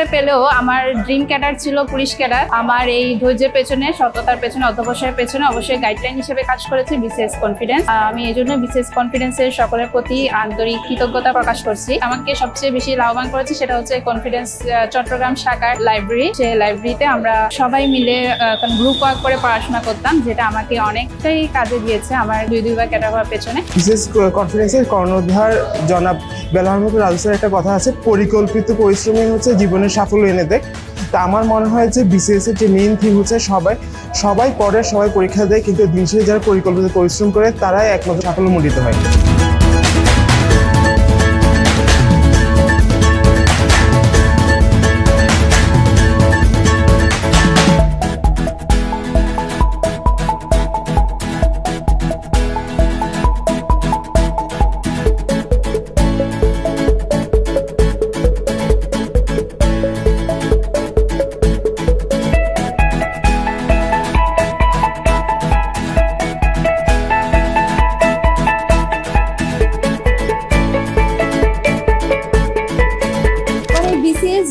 করে পেলেও আমার ড্রিম ক্যাডার ছিল পুলিশ ক্যাডার। আমার এই ধৈর্যের পেছনে, সততার পেছনে, অধ্যবসায়ের পেছনে অবশ্যই গাইডলাইন হিসেবে কাজ করেছে বিসিএস কনফিডেন্স। আমি এই জন্য বিসিএস কনফিডেন্সের সকলের প্রতি আন্তরিক কৃতজ্ঞতা প্রকাশ করছি। আমাকে সবচেয়ে বেশি লাভবান করেছে সেটা হচ্ছে কনফিডেন্স চট্টগ্রাম শাখার লাইব্রেরি। সেই লাইব্রেরিতে আমরা সবাই মিলে গ্রুপ ওয়ার্ক করে পড়াশোনা করতাম, যেটা আমাকে অনেকটাই কাজে দিয়েছে আমার দুইবার ক্যাডার হওয়ার পেছনে। বিসিএস কনফিডেন্সের কর্ণধার জনাব বেলাল আহমেদ রাজুসের একটা কথা আছে, পরিকল্পিত পরিশ্রমী হচ্ছে জীবনের সাফল্য এনে দেয়। তা আমার মনে হয় যে বিসিএস এর যে মেইন থিম হচ্ছে সবাই পড়ে, সবাই পরীক্ষা দেয়, কিন্তু দিন শেষে যারা পরিকল্পিত পরিশ্রম করে তারাই একমাত্র সাফল্যমণ্ডিত হয়।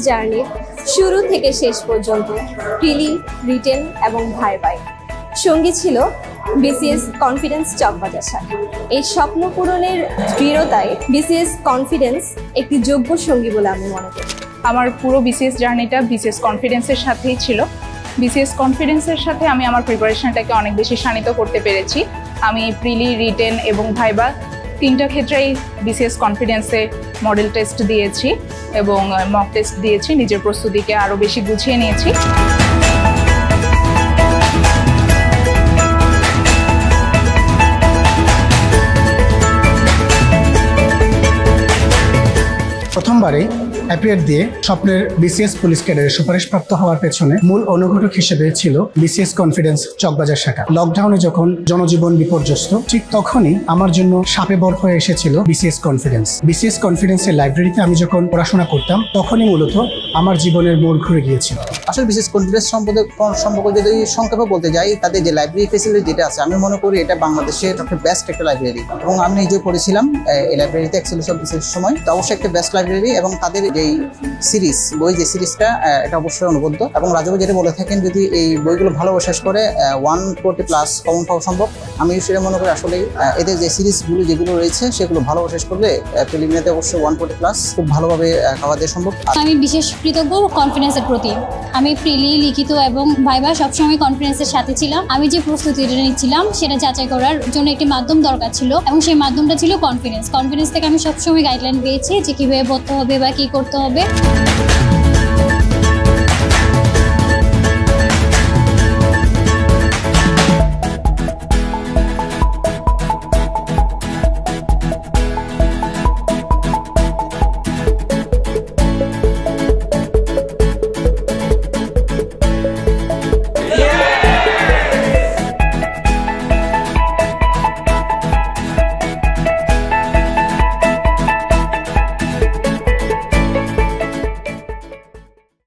জার্নি শুরু থেকে শেষ পর্যন্ত প্রিলি, রিটেন এবং ভাইভায় সঙ্গী ছিল বিসিএস কনফিডেন্স চকবাজার শাখা। এই স্বপ্ন পূরণের দৃঢ়তায় বিসিএস কনফিডেন্স একটি যোগ্য সঙ্গী বলে আমি মনে করি। আমার পুরো বিসিএস জার্নিটা বিসিএস কনফিডেন্সের সাথেই ছিল। বিসিএস কনফিডেন্সের সাথে আমি আমার প্রিপারেশনটাকে অনেক বেশি শানিত করতে পেরেছি। আমি প্রিলি, রিটেন এবং ভাইবা তিনটা ক্ষেত্রেই বিসিএস কনফিডেন্সে মডেল টেস্ট দিয়েছি এবং মক টেস্ট দিয়েছি। নিজের প্রস্তুতিকে আরও বেশি গুছিয়ে নিয়েছি। প্রথমবারেই অ্যাপিয়ার দিয়ে স্বপ্নের বিসিএস পুলিশ ক্যাডারের সুপারিশপ্রাপ্ত হওয়ার পেছনে মূল অনুঘটক হিসেবে ছিল বিসিএস কনফিডেন্স চকবাজার শাখা। লকডাউনে যখন জনজীবন বিপর্যস্ত, ঠিক তখনই আমার জন্য শাপে বর হয়ে এসেছিল বিসিএস কনফিডেন্স। বিসিএস কনফিডেন্সের লাইব্রেরিতে আমি যখন পড়াশোনা করতাম তখনই মূলত আমার জীবনের মোড় ঘুরে গিয়েছিল। আসলে বিসিএস কনফিডেন্স সম্পর্কে যদি সংক্ষেপে বলতে যাই, তাদের যে লাইব্রেরি ফেসিলিটি যেটা আছে, আমি মনে করি এটা বাংলাদেশের একটা বেস্ট একটা লাইব্রেরি। এবং আমি নিজে পড়েছিলাম এই লাইব্রেরিতে এক্সেলেশন বিসিএস সময়, তো অবশ্যই একটা বেস্ট লাইব্রেরি। এবং তাদের যেই সিরিজ বই, যে সিরিজটা এটা অবশ্যই অনুবদ্ধ। এবং রাজু যেটা বলে থাকেন, যদি এই বইগুলো ভালোভাবে শেষ করে 140+ কমন পাওয়া সম্ভব। আমি সেটা মনে করি আসলে এদের যে সিরিজগুলো যেগুলো রয়েছে সেগুলো ভালোভাবে শেষ করলে প্রিলিমিনারিতে অবশ্যই 140+ খুব ভালোভাবে খাওয়া দেওয়া সম্ভব। আমি বিশেষ কৃতজ্ঞ কনফিডেন্সের প্রতি। আমি প্রিলি, লিখিত এবং ভাইবা সবসময় কনফিডেন্সের সাথে ছিলাম। আমি যে প্রস্তুতিটা নিচ্ছিলাম সেটা যাচাই করার জন্য একটি মাধ্যম দরকার ছিল এবং সেই মাধ্যমটা ছিল কনফিডেন্স। কনফিডেন্স থেকে আমি সবসময় গাইডলাইন পেয়েছি যে কীভাবে পড়তে হবে বা কী করতে হবে।